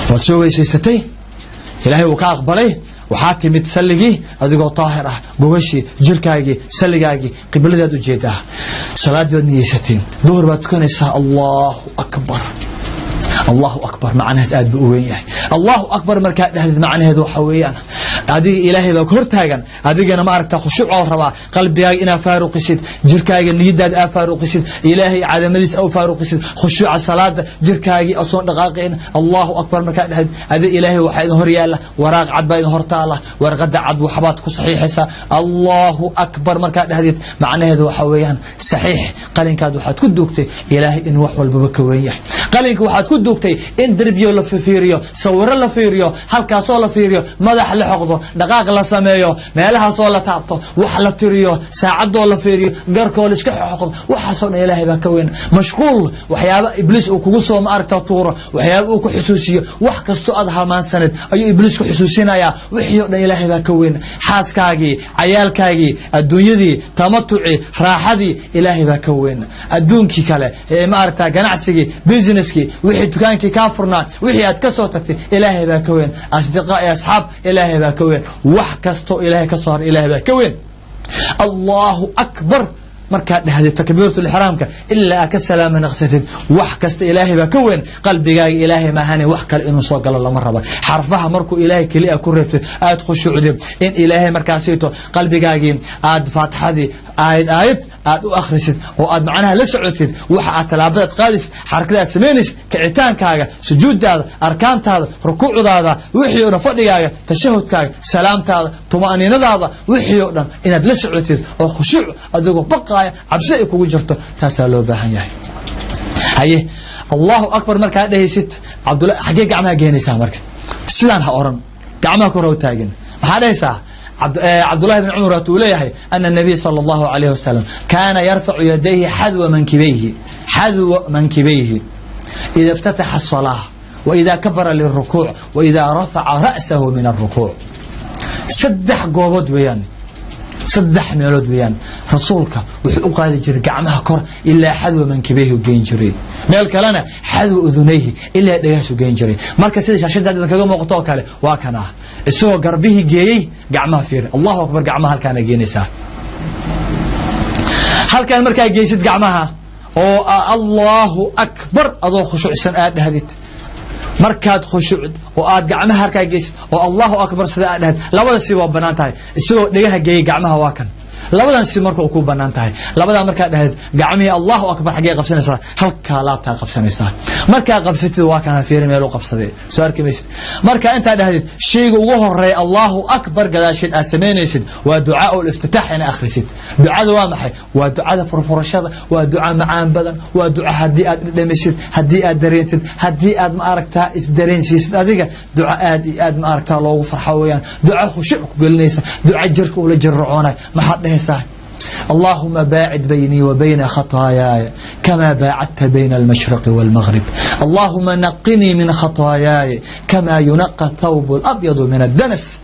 وتسوي سيستي إلهي وكاق بلي وحاكم تسلقي أذيقو طاهرة قوشي جركاقي سلقاقي قبل ذات جيدة صلاة نيستي دور باتكون الله أكبر الله أكبر معناه آد بأوين الله أكبر مركز معناه ذو حويان هذه إلهي بكرتاجن هذه أنا ما أعرف خشوع الربا قلبي أنا فاروق سيد جركاجي نيداد فاروق سيد إلهي عدم مديس أو فاروق سيد خشوع الصلاة جركاجي أصلا دقائقين الله أكبر مركز هذه إلهي وحيد هريالله وراق عد بين هرتاله ورغد عد وحباتك صحيح حسا الله أكبر مركز هذه معناه ذو حويان صحيح قالين كادو حد كدوكتي إلهي إن وحول ببكويه قالين واحد كدوكتي إن دربيو لفيريو صور لفيريو هلكا صو لفيريو مدح لحقضه دقاق لا سميو meelaha soo la taabto wax la tiriyo saacado la fiiriyo garkool iska xoqdo waxa soo Ilaahay ba ka weyn mashquul waxyaaba iblis uu kugu soo ma aragta tuuro waxyaaba uu ku xusuusiyo wax kasto aad halmaan sanad ayuu iblis ku xusuusinaya wixii oo dhan Ilaahay ba ka weyn xaaskaagi cayaalkaagi adduunyadii tamatuci raaxadii Ilaahay ba ka weyn adduunkii kale ma aragta ganacsiga businesski wixii dukaankii ka furnaa wixii aad ka soo tagtay Ilaahay ba ka weyn asdiqaa iyo asxaab Ilaahay ba ka weyn wax kasto إلهي كصار إلهي باكوين الله أكبر مركا هذه تكبيرة الإحرام إلا كسلام نغستد وحكست إلهي باكوين قلبي جاي إلهي ما هاني وحكل إنه صوق الله مرة حرفها مركو إلهي كلي أكرت آيات خشوع دي إن إلهي مركاسيته قلبي جاي آد فاتحة دي آيات آد أخرست وآد معناها لسعتد وحا تلابدت قادس حركة سمينس كعتان كاغا سجود هذا أركان هذا ركوع هذا وحي رفض كاغا تشهد كاغا سلام هذا طمأنينة هذا وحي إن لسعتد وخشوع أدوكو بقى عبسي كوجو جرتو تاسا لو باهن yahay haye Allahu akbar marka dhahaysid Abdullah xagee gacmaha geenaysaa marka sidaan ha oran gacmaha kor u taagan waxa dhahaysaa Abdullah ibn Umar uu leeyahay anna nabiy sallallahu alayhi wasallam kana yarfa'u yadayhi hadwa mankibayhi idha iftataha as-salah wa idha kabara lir-ruku' wa idha rafa'a ra'sahu min ar-ruku' saddex goobod weeyaan صدح ميلود ويان رسولك وقال جري قعمها كر إلا حذو منكبيه وجين جري مالك لنا حذو أذنيه إلا دياسو جين جري مركز سيدش عشان ده كذا موقطه كله واكناه السوى قربيه جي قعمها فير الله أكبر قعمها هل كان جينيسا هل كان مركز جيسد قعمها أو الله أكبر أضو خشوع سنة هذيت مركاد خشوع وآد قعمها هركا جيس والله أكبر سدا أدهد لولا سوى بنانتهاي السوى نجاها جي قعمها واكن لولا نسي مركو أكو بنانتهاي لولا مركا أدهد قعمي الله أكبر حقيقة قبسنا سا هل كالاتها قبسنا سا مركا قبستي واكن في رميلو قبستي سؤال كميست مركا أنت أدهد شيء وهو ري الله أكبر قداشين أسمين يسد ودعاء الافتتاح أنا آخر سد دعاء وامحي ودعاء فرفرشاد ودعاء معان بدن ودعاء هديئات دمسد هديئات درينتد هديئات ما أركتها إسدرين سيسد هذيك دعاء آد ما أركتها الله فرحويان دعاء خشوع قلنيسا دعاء جرك ولا جرعونا ما حد نهسا اللهم باعد بيني وبين خطاياي كما باعدت بين المشرق والمغرب اللهم نقني من خطاياي كما ينقى الثوب الأبيض من الدنس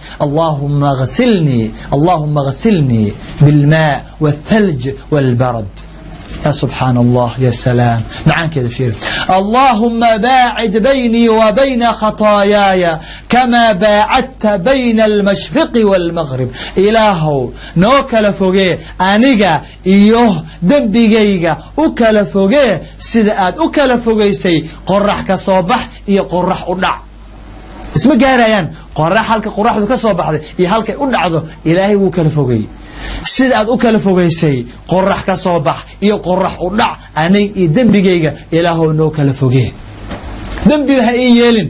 اللهم اغسلني بالماء والثلج والبرد يا سبحان الله يا سلام معاك كذا شيء اللهم باعد بيني وبين خطاياي كما باعدت بين المشرق والمغرب إلهو نوكل فوقي أنيقا إيوه دنبيقيقا أكل فوقي سيدات أكل فوقي سي قرح كصوبح إيو قرح أدع اسمه قاريان قرح هالك قرح كصوبح إيو هالك أدعه إلهي وكل فوقي sida aad u kala fogeysay qorax ka soo bax iyo qorax u dhac anay iyo dambigayga ilaahow noo kala fogee dambiga ha ii yeelin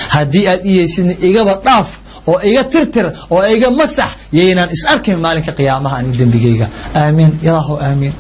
haddii aad iyeysin igaba dhaaf oo iga tirtir oo iga masax yeynaan is arkin maalinka qiyaamaha aan dambigayga aamin ilaahow aamin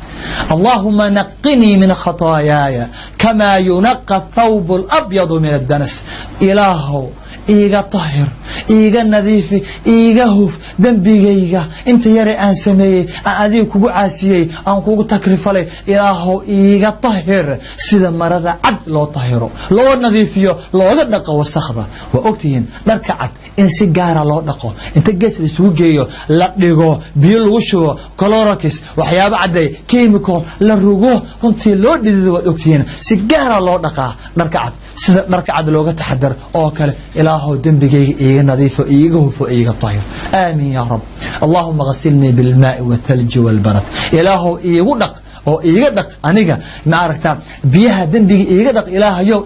اللهم نقني من خطاياي كما ينقى الثوب الأبيض من الدنس إلهو إيغا طاهر إيغا نظيف إيغا هوف دنبيغيغا انت يري أن سمي أن أذيو كوغو عاسيي أن كوغو تكرف لي إلهو إيغا طاهر سيدا مرضى عد لو طاهرو لو نظيفيو لو نقو السخضة وأكتين نركعت إن سيجارة لو نقو انت جسر سوجيو لقلقو بيلوشو كلوراكس وحياب عدي كيميكو للرجوع كنت لو ديدو أكتين سيجارة لو نقا نركعت sida dharka cad looga taxadar oo kale ilaahu dambigayga iiga nadiifo iiga hufo iiga tahir aamin ya rab allahumma ghasilni bil maa'i wal thalji wal barad ilaahu iigu dhaq oo iiga dhaq aniga ma aragtaa biyaha dambiga iiga dhaq ilaahayow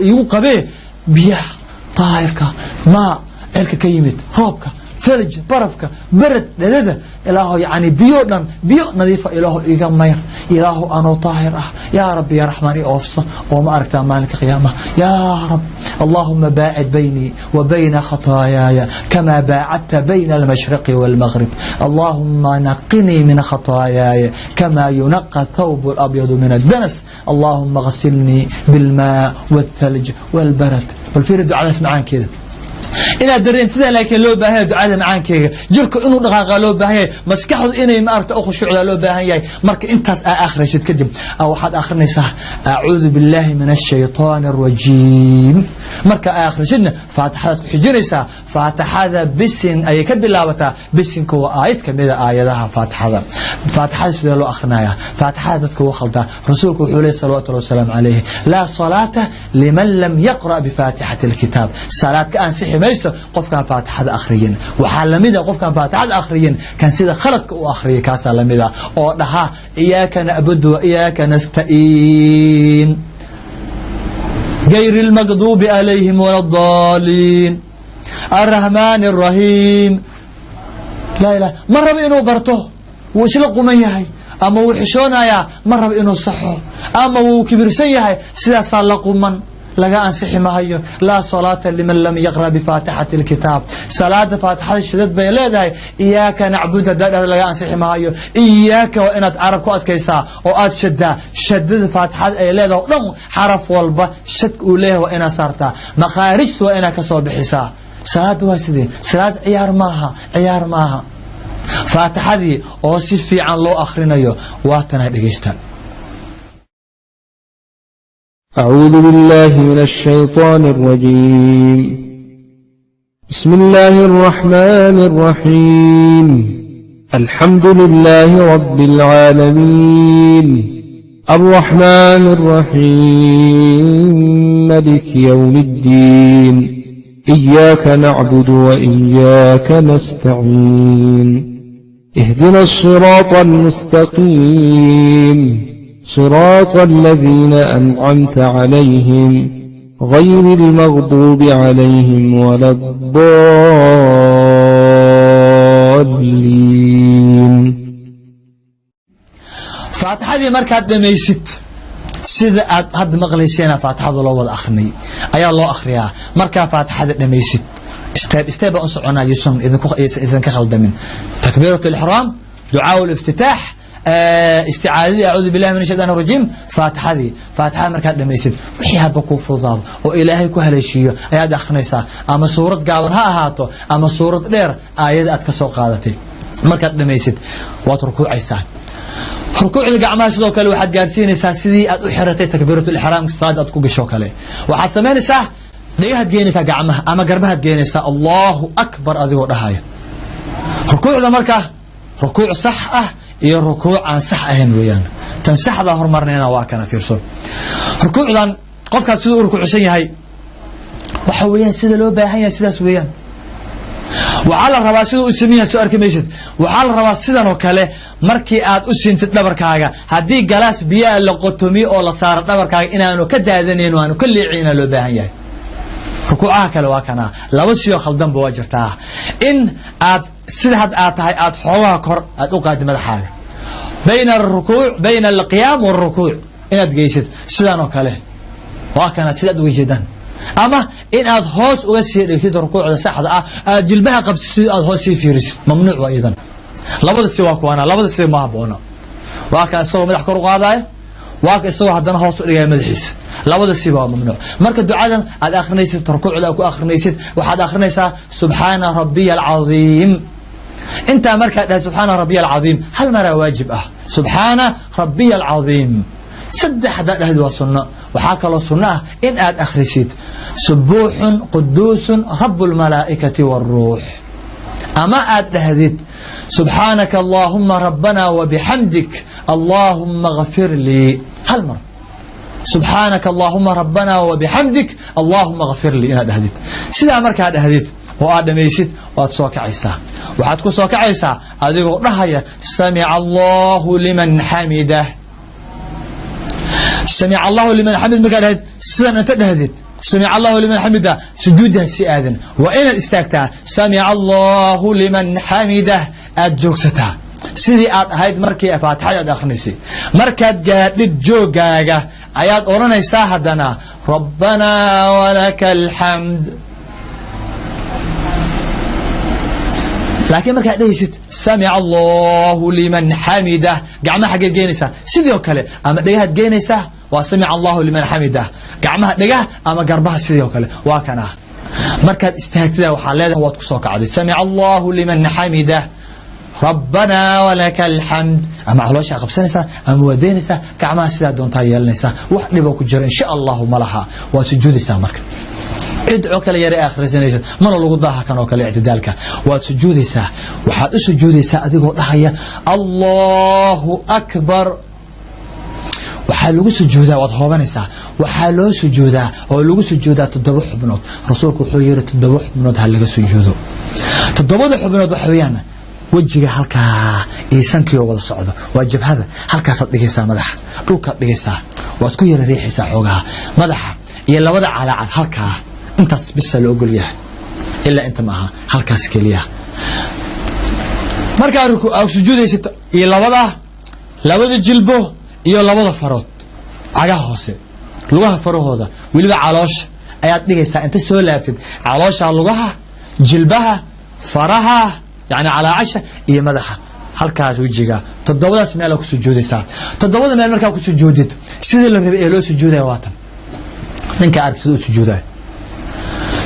iigu qabee biyaha taahirka ma cirka ka yimid roobka ثلج برفك برد لذا إله يعني بيونا بيو نظيفة إله إيجا مير إله أنا طاهر يا رب يا رحمن أوفصة وما أركت مالك قيامة يا رب اللهم باعد بيني وبين خطاياي كما باعدت بين المشرق والمغرب اللهم نقني من خطاياي كما ينقى الثوب الأبيض من الدنس اللهم غسلني بالماء والثلج والبرد والفيرد على اسمعان كذا inaad dareentida laakiin loo baahan yahay ducada macaankeyga jirku inuu dhaqaaqa loo baahan yahay maskaxdu inay maarta u khushuucda loo baahan yahay marka intaas aa akhrishid kadib waxaad akhrinaysaa a'uudu billahi minash shaytaanir rajiim marka aa akhrishidna faatixada ku xijinaysaa faatixada bisin ay ka bilaabataa bisinka waa aayad kamida aayadaha faatixada sida loo akhrinayaa faatixada dadka uu khalda rasuulku wuxuu leeyahay sallallahu alayhi wasallam alayhi la salata liman lam yaqra bi faatihatil kitab salaad ka ansixi mayso qofkan faatixada akhriyin waxa lamida qofkan faatixada akhriyin kan sida khaladka uu akhriyo kaasa lamida oo dhaha iyyaka na'budu wa iyyaka nasta'in غير المغضوب عليهم ولا الضالين الرحمن الرحيم لا اله مره انه برته وشلق من yahay ama uu xishoonaya marab inuu saxo ama uu kibirsan yahay sidaas la quman laga ansixi maayo la salata liman lam yaqra bi fatihati alkitab salada fatihada shidad bay leedahay iyyaka na'budu dada laga ansixi maayo iyyaka wa inad arab ku adkaysa oo aad shadada fatihada ay leedahay dhan xaraf walba shad uu leeyahay wa ina saarta makharijtu wa ina ka soo bixisa salada waa sidee salad ciyaar maaha faatixadii oo si fiican loo akhrinayo waatana dhageystaan أعوذ بالله من الشيطان الرجيم بسم الله الرحمن الرحيم الحمد لله رب العالمين الرحمن الرحيم مالك يوم الدين إياك نعبد وإياك نستعين اهدنا الصراط المستقيم صراط الذين أنعمت عليهم غير المغضوب عليهم ولا الضالين فاتحة مركات دميست sida aad had maqlayseen faatixada loo wada akhrinay ayaa loo akhriyaa marka faatixada dhameysid step on soconaa yusun idin ka khaldamin takbiratul ihram du'a ul iftitah استعاذة أعوذ بالله من الشيطان الرجيم فاتحة مركات دميسد وحي هاد بكو فضاد وإلهي كهليشيو أياد أخنيسا أما سورة قابن ها هاتو أما سورة دير آياد أتكسو قادتي مركات دميسد واتركوع عيسى ركوع القعماء سدو كله واحد قارسين ساسدي أحرتي تكبيرة الإحرام صاد أتكو قشو كله واحد ثمان ساعة ليه هتجينيسا قعمها أما قربها هتجينيسا الله أكبر أذيو رهاية ركوع ذا مركة ركوع صح iyo rukuuc aan sax ahayn weeyaan tan saxda hormarneena waa kana fiirso rukuucdan qofka sidoo rukuucsan yahay waxa weeyaan sida loo baahan yahay sidaas weeyaan waxa la rabaa sidoo u sameeyay soo arkimaysid waxa la rabaa sidan oo kale markii aad u sintid dhabarkaaga hadii galaas biyo la qotomi oo la saaro dhabarkaaga inaanu ka daadanayn oo aanu ka leecina loo baahan yahay rukuucaha kale waa kana laba siyo khaldan baa jirtaa in aad sida had aad tahay aad xoogaa kor aad u qaadi madaxaaga bayna rukuuc bayna alqiyaam والركوع inaad geysid sidan oo kale waa kana sida aad uga jeedaan ama in aad hoos uga sii dhigtid rukuucda saxda ah aad jilbaha qabsatid aad hoos sii fiirisid mamnuuc waa idan labada si waa kuwana labada si ma haboona waa ka soo madax kor u qaadaay waa ka soo hadana hoos u dhigay madaxiisa labada si waa mamnuuc marka ducadan aad akhrinaysid rukuucda ku akhrinaysid waxaad akhrinaysaa subhana rabbiyal azim انت مركز سبحان ربي العظيم هل مرة واجب سبحان ربي العظيم سدح هذا والسنة وحاك الله السنة إن آد أخرسيت سبوح قدوس رب الملائكة والروح أما آد لهذيت سبحانك اللهم ربنا وبحمدك اللهم اغفر لي هل مرة subxaanaka allaahuma rabbana wabixamdik allaahuma kfir lii inaad dhahdid. sidaa markaa dhahdid oo aad dhamaysid waad soo kacaysaa. waxaad ku soo kacaysaa adigoo dhahaya samica allahu liman xamidah. samica allahu liman xamid markaa dhahdid sidan inta dhahdid samica allahu liman xamidah sujuuddaas si aadan waa inaad istaagtaa samica allahu liman xamidah aad joogsataa sidii aad ahayd markii faatixada aad akhrinisay. markaad gaadhid joogaaga ayaad odhanaysaa haddana rabbanaa walaka alxamd. laakiin markaad dhehaysid samica allahu liman xamidah gacmaha xaggeed geenaysaa sidoo kale ama dhegahaad geenaysaa waa samica allahu liman xamidah gacmaha dhegah ama garbaha sidoo kale waa kana. markaad istaagtida waxaa leedahay waad ku soo kacday samica allahu liman xamidah rabbanaa walaka alxamd. ama calooshaa qabsanaysaa ama waadeynaysaa gacmaha sidaa doontaa yeelanaysaa wax dhibo ku jiro insha allahu ma laha. waad sujuudaysaa marka ادعو كلا يرى آخر سنة من الله قضاها كانوا كلا اعتدالك وتسجود سا وحد سجود سا أذكر رحية الله أكبر وحلو سجودا وضحوبان سا وحلو سجودا ولو سجودا تدبح بنود رسولك حير تدبح بنود هلقى سجوده تدبح بنود وحويانا وجهك halka iisankii wada socdo waajib hada halkaas aad dhigaysaa madaxa dhulka dhigaysaa waad ku yara riixaysaa xogaha madaxa iyo labada calaacad halka intaas bis loo ogolyahay illa inta ma aha halkaas kaliya. marka ruku aad sujuudaysid iyo labada jilbo iyo labada farood cagaha hoose lugaha farahooda waliba caloosh ayaad dhigaysaa inta soo laabtid caloosha lugaha jilbaha faraha يعني على عشاء إيه مدحة halkaas wajiga todobadaas meel ku sujuudaysaa todobada meel markaa ku sujuudid sidii la rabay ee loo sujuuday waatan ninka arkisu sujuuday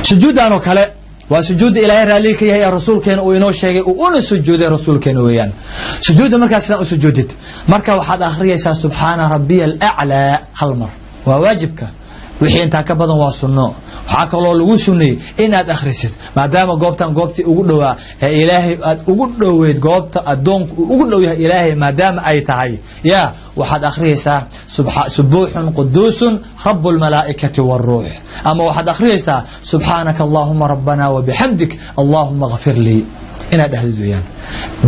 sujuudan oo kale waa sujuud ilaahay raali ka yahay rasuulkeena uu inoo sheegay uu una sujuuday rasuulkeena weeyaan sujuuda markaa sidan u sujuudid marka waxaad akhriyaysaa subhana rabbiyal a'la hal mar waa waajibka wixii inta ka badan waa sunno waxa kaloo lagu sunnay inaad akhrisid maadaama goobtii ugu dhawaa ee ilaahay aad ugu dhaweed goobta adoonku ugu dhow yahay ilaahay maadaama ay tahay ya waxaad akhriyaysaa subuhun qudusun rabbul malaa'ikati war ruuh ama waxaad akhriyaysaa subhanaka allahumma rabbana wa bihamdik allahumma ighfir li ina dhahdiyaan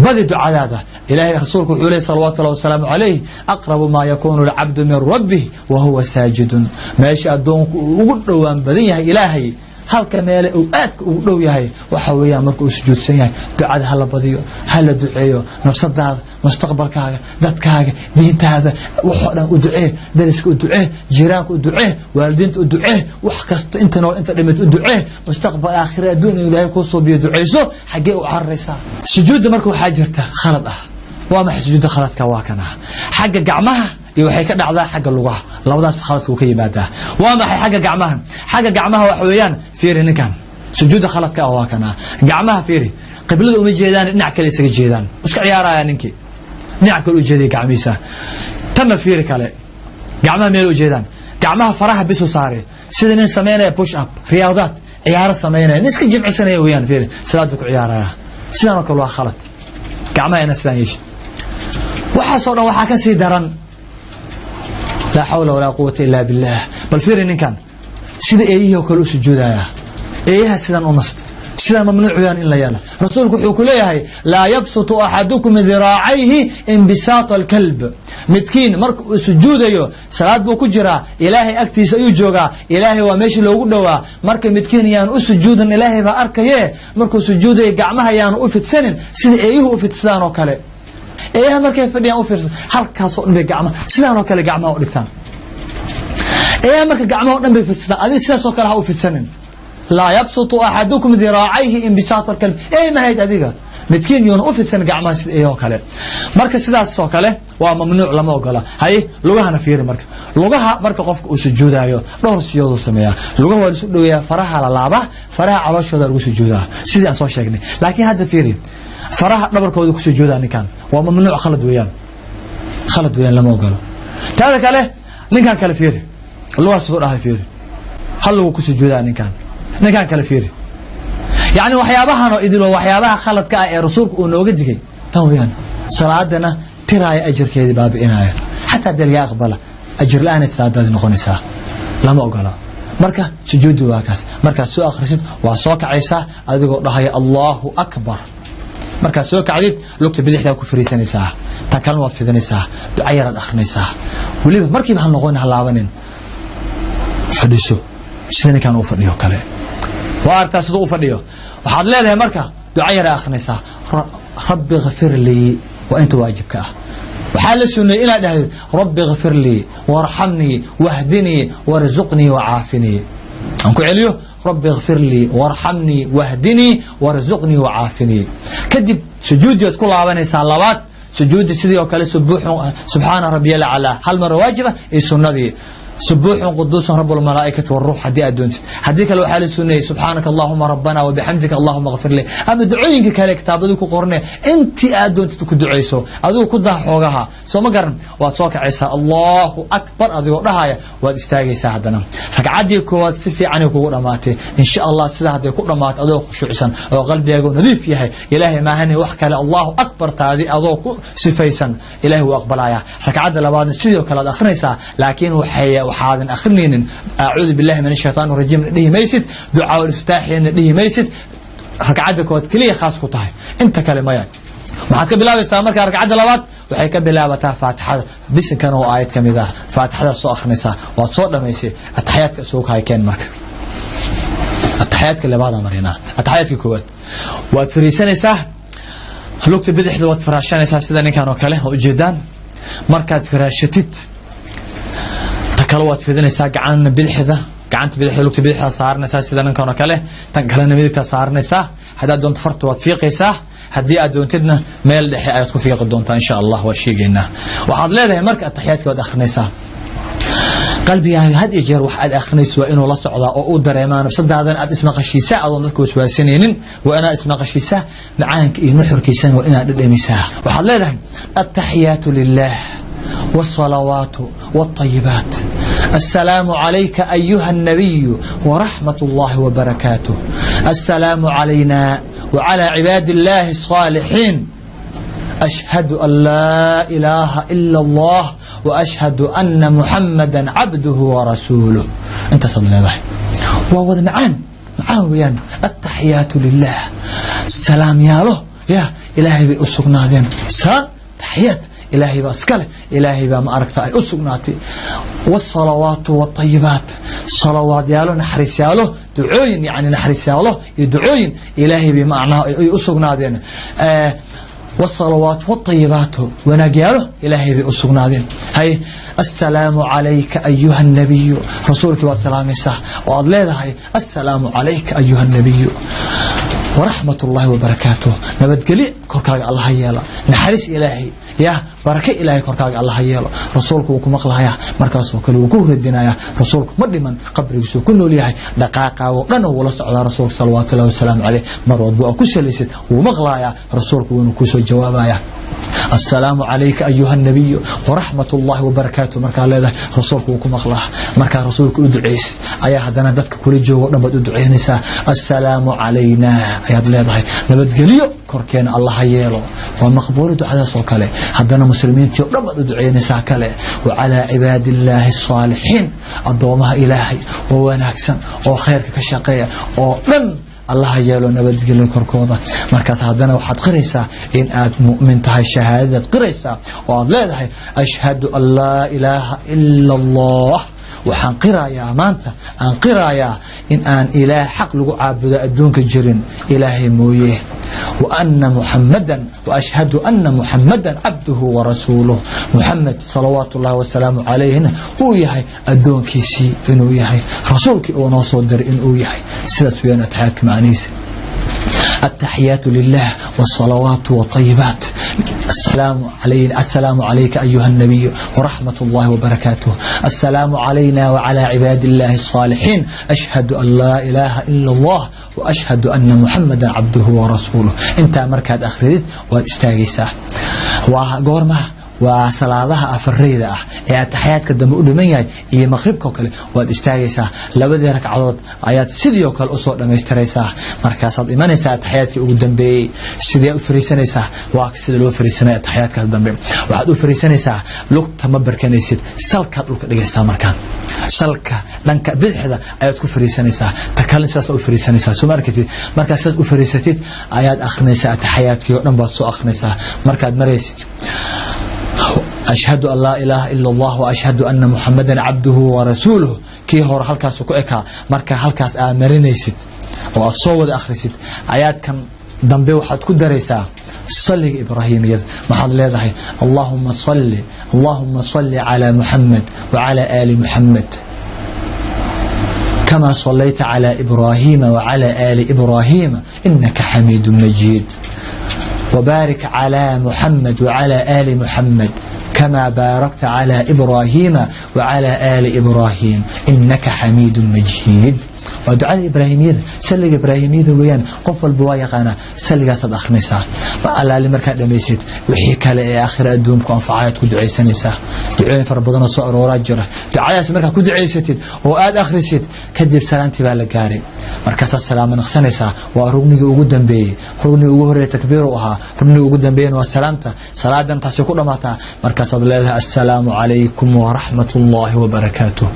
badi ducaada ilaahay rasuulku wuxuu leeyahay sallallahu alayhi wasallam alayhi aqrabu ma yakunu al-'abdu min rabbih wa huwa sajidun meesha adoonku ugu dhawaan badan yahay ilaahay halka meel uu aadka ugu dhow yahay waxa weeyaan markuu sujuudsan yahay ducada hala badiyo hala duceeyo nafsadaada mustaqbalkaaga dadkaaga diintaada waxa dhan u ducee dariska u ducee jiraanka u ducee waalidiinta u ducee wax kasta inta dhimid u ducee mustaqbal aakhira adduun ilaahay ku soo biyo duceyso xagee u carraysaa sujuudda markuu waxa jirta khalad ah waa ma sujuudda khaladka waa kana xagga gacmaha iyo waxay ka dhacdaa xagga lugaha labadaas khaladku ka yimaadaa waa maxay xagga gacmaha wax weeyaan fiiri ninkan sujuudda khaladka waa kana gacmaha fiiri qiblada uma jeedaan dhinac kale isaga jeedaan iska ciyaaraya ninkii dhinac kale u jeeday gacmiisa tama fiiri kale gacmaha meel u jeedaan gacmaha faraha bisu saare sida nin sameynaya push up riyaadaad ciyaaro sameynaya iska jimcisanaya weeyaan fiiri salaadu ku ciyaaraya sidoo kale waa khalad gacmaha ina sidaan yeesho waxa soo dhan waxa ka sii daran لا حول ولا قوة إلا بالله بل فيري نكان سيدا إيه وكل سجودايا إيه سيدا ونصت سيدا ممنوع يعني إلا يالا رسولك وحوك ليه لا يبسط أحدكم ذراعيه انبساط الكلب متكين مرك سجودايو صلاة بو كجرا إلهي أكتي سيوجوغا إلهي وماشي لو قدوا مرك متكين يان أسجودا إلهي فأركيه مرك سجوداي قعمها يان أفت سنن سيدا إيه أفت سدان وكالي ايه markay fadhiyaan u fiirsan halkaas oo dhan gacmaha sidaan oo kale gacmaha u dhigtaan ايه markay gacmaha oo dhan bay fidsadaan adii sidaas oo kale ha u fidsanin la yabsutu ahadukum dhira'ayhi inbisat al-kalb ايه ma hayd adiga midkiin yoon u fidsan gacmaha sida ee oo kale marka sidaas oo kale waa mamnuuc lama ogola hay lugahana fiiri marka qofka uu sujuudayo dhowr siyood sameeya lugaha waa isu dhaweeyaa faraha la laaba faraha calooshooda lagu sujuudaa sidii aan soo sheegnay laakiin hadda fiiri faraha dhabarkooda ku sujuudaa ninkan waa mamnuuc khalad weeyaan lama ogolo taada kale ninkan kale fiiri lugaha soo dhahay fiiri hal lagu ku sujuudaa ninkan kale fiiri يعني waxyaabahan oo idilo waxyaabaha khaladka ah ee rasuulku uu nooga digay tan weeyaan salaadana tiraay ajirkeedii baabiinaya hatta dalga aqbala أجر الآن salaadaadi noqonaysaa lama ogola marka sujuudu waa kaas marka soo akhrisid waa soo kacaysaa adigoo dhahaya Allahu akbar marka soo kacdid lugta bidixda ku fariisanaysaa ta kalma waad fidanaysaa duca yar akhrinaysaa waliba markii waxaan noqon halaabanin fadhiiso sidoo kan uu fadhiyo kale waa arkaa sidoo uu fadhiyo waxaad leedahay marka duca yar akhrinaysaa rabbi ighfir li wa anta waajibka وحال السنة إلى ده رب اغفر لي وارحمني واهدني وارزقني وعافني أنكو عليو رب اغفر لي وارحمني واهدني وارزقني وعافني كدب سجود كل عواني سالوات سجود سيدي وكالي سبحان ربي الأعلى هل مرة واجبة إيه سنة دي سبوح قدوس رب الملائكة والروح هدي أدونت هديك لو حال السنة سبحانك اللهم ربنا وبحمدك اللهم اغفر لي أما دعوينك كالي كتاب ذوك قرنة أنت أدونت تكدعيسو أذوك كدها حوغها سو ما قرن واتوك عيسى الله أكبر أذوك رهاية وادستاقي ساعدنا فقعدي كوات سفي عني كورماتي إن شاء الله سلاحدي كورمات أذوك خشوعسا وقلبي يقول نذيف يحي إلهي ما هني وحكى الله أكبر تاذي أذوك سفيسا إلهي وأقبل آية فقعد لبعض السيديو كلا أخريسا لكن وحي وحاذن أخرنين أعوذ بالله من الشيطان الرجيم نديه ميسد دعاء الافتتاح نديه ميسد ركعتك كلية خاص كطهي انت كلمات waxaad ka bilaabaysaa marka ragcada labaad waxay ka bilaabataa faatixada bisinkan oo aayad kamid ah faatixada soo akhrinaysaa waad soo dhameysay ataxiyaadka soo kaayeen marka ataxiyaadka labaad marina ataxiyaadka koowaad waad fariisanaysaa lugta bidixda waad faraashanaysaa sida ninkan oo kale oo ujeedaan markaad faraashatid takalawaad fidinaysaa gacanta bidixda lugta bidixda saaranaysaa sida ninkan oo kale tan kalena midigta saaranaysaa hadaa doonto farta waad fiiqaysaa haddii aad doontidna meel dhexe ayaad ku fiiqi doontaa insha Allah waa sheegaynaa waxaad leedahay marka ataxiyaadka waad akhrinaysaa qalbigaaga had iyo jeer wax aad akhrinayso waa inuu la socdaa oo uu dareemaa nafsadaadan aad ismaqashiisaa adoon dadka waswaasanaynin waa inaad ismaqashiisaa macaanka iyo nuxurkiisana waa inaad dhadhamisaa waxaad leedahay ataxiyaatu lillaah والصلوات والطيبات السلام عليك أيها النبي ورحمة الله وبركاته السلام علينا وعلى عباد الله الصالحين أشهد أن لا إله إلا الله وأشهد أن محمدا عبده ورسوله أنت صلى الله عليه وهو معان ويان التحيات لله السلام يا له يا إلهي بأسقنا ذين سلام تحيات إلهي بأسكاله إلهي بما أركت أي أسقناتي والصلوات والطيبات صلوات يالو نحرس يالو دعوين يعني نحرس يالو يدعوين إلهي بمعنى أسقناتين والصلوات والطيبات ونقياله إلهي بأسقناتين هاي السلام عليك أيها النبي رسولك والسلام الساه وأضليه هاي السلام عليك أيها النبي ورحمة الله وبركاته نبتقلي كركاق الله يالا نحرس إلهي يا بركة إلهي كركاق الله يالا رسولك وكم أقلها مركز وكل وكوه الدنيا رسولك مدمن قبرك سو كنو ليهي دقاقا وقنو ولست على رسولك صلوات الله والسلام عليه مرود بأكو سلسل ومغلايا رسولك ونكوسو الجوابايا السلام عليك أيها النبي ورحمة الله وبركاته مركا لذا رسولك وكم أقلها مركا رسولك أدعيس أيها هدنا دتك كل جو نبت أدعينيسا السلام علينا أيها لذا نبت قليو كركين الله يالو ومقبول دعاء صوكالي هدنا مسلمين تيو نبت أدعينيسا كالي وعلى عباد الله الصالحين الضوامها إلهي ووناكسن وخيرك كشاقية ومن الله يالو نبت قليو كركوضا مركز هدنا وحد قريسا إن آد مؤمن تهي شهادة قريسا وعد لذا أشهد أن لا إله إلا الله وحان قرايا مانتا أن قرايا إن آن إله حق لقو عابد أدونك الجرين إلهي مويه وأن محمدا وأشهد أن محمدا عبده ورسوله محمد صلوات الله والسلام عليه هو يحي أدونك سي إنو يحي رسولك أو نصدر إنو يحي سيدة ويانا تحاك معنيسي التحيات لله والصلوات والطيبات السلام عليك أيها النبي ورحمة الله وبركاته السلام علينا وعلى عباد الله الصالحين أشهد أن لا إله إلا الله وأشهد أن محمدا عبده ورسوله انت مركز أخريد واستاغيسا وقورما وصلاة أفريدة التحيات كدم أدمن ياي إيه مغربك وكله واستاجيسا لبدي ركعات آيات سيديو كالأصول لما يستريسا مركزات إيمانيسا التحيات قدام بي سيديو فريسانيسا واكسد لو فريسانية التحيات كدم بي وحدو فريسانيسا لقط مبر كنيسيد سلك لقط لجيسا مركان سلك لانك بدحدا آيات كفريسانيسا تكلم ساس أفريسانيسا سماركتي مركزات أفريساتيد آيات أخنيسا التحيات كيو نبصو أخنيسا مركز مريسيد أشهد أن لا إله إلا الله وأشهد أن محمدا عبده ورسوله كي هو هالكاس وكأكا مركا هالكاس آمرينيسيد وأصوّد أخريسيد آيات كم دنبي وحد كدريسا صلي إبراهيم محل لذا اللهم صل على محمد وعلى آل محمد كما صليت على إبراهيم وعلى آل إبراهيم إنك حميد مجيد وبارك على محمد وعلى آل محمد كما باركت على إبراهيم وعلى آل إبراهيم إنك حميد مجيد ودعاء إبراهيمية سلق إبراهيمية ويان قفل بوايا قانا سلق صد أخميسا وعلى المركات لميسيد وحيك على آخر الدوم كون فعايات كدعي سنسا دعوين فربضنا صقر وراجرة دعايا سمركا كدعي ستيد وآد آخر سيد كدب سلامتي بالقاري مركز السلام نخسنسا ورغني وجودا بي رغني وجوه تكبيرها رغني وجودا بين والسلامته صلاة تحسكون ماتا مركز الله السلام عليكم ورحمة الله وبركاته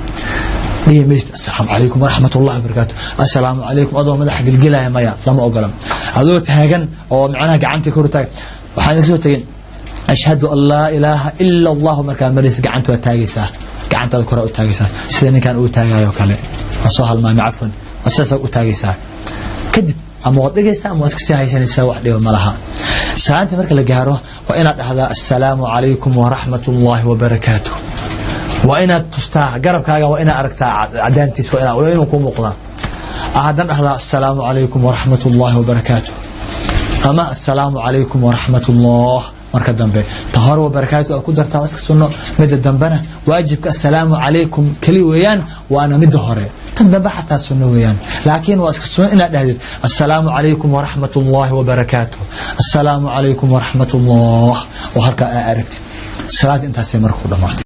السلام عليكم ورحمة الله وبركاته السلام عليكم أضوى مدح قلقلها يا مايا لما أقلم أضوى تهاجن أو معناها قعنتي كورتاي وحين كسوتين أشهد أن لا إله إلا الله مركان مريس قعنت وتاجسه قعنت الكرة وتاجسه سيدنا كان وتاجا يوكله وصاها الماء عفوا أساسا وتاجسه كذب أما وتاجسه أما أسكسي عشان يسوي واحد يوم ملها سأنت مركل الجاره وإن هذا السلام عليكم ورحمة الله وبركاته وإن تستاع قرب كاجا وإن أركتا عدانتيس وإن يكون مقلا أهدن هذا السلام عليكم ورحمة الله وبركاته أما السلام عليكم ورحمة الله مركز دنبه طهارة وبركاته أكون درتا واسك سنة مد الدنبنا واجبك السلام عليكم كلي ويان وأنا مد هوري تندبه حتى سنة ويان لكن واسك سنة إن أدهدت السلام عليكم ورحمة الله وبركاته السلام عليكم ورحمة الله وهركا أركت الصلاة انت سيمرخو دمات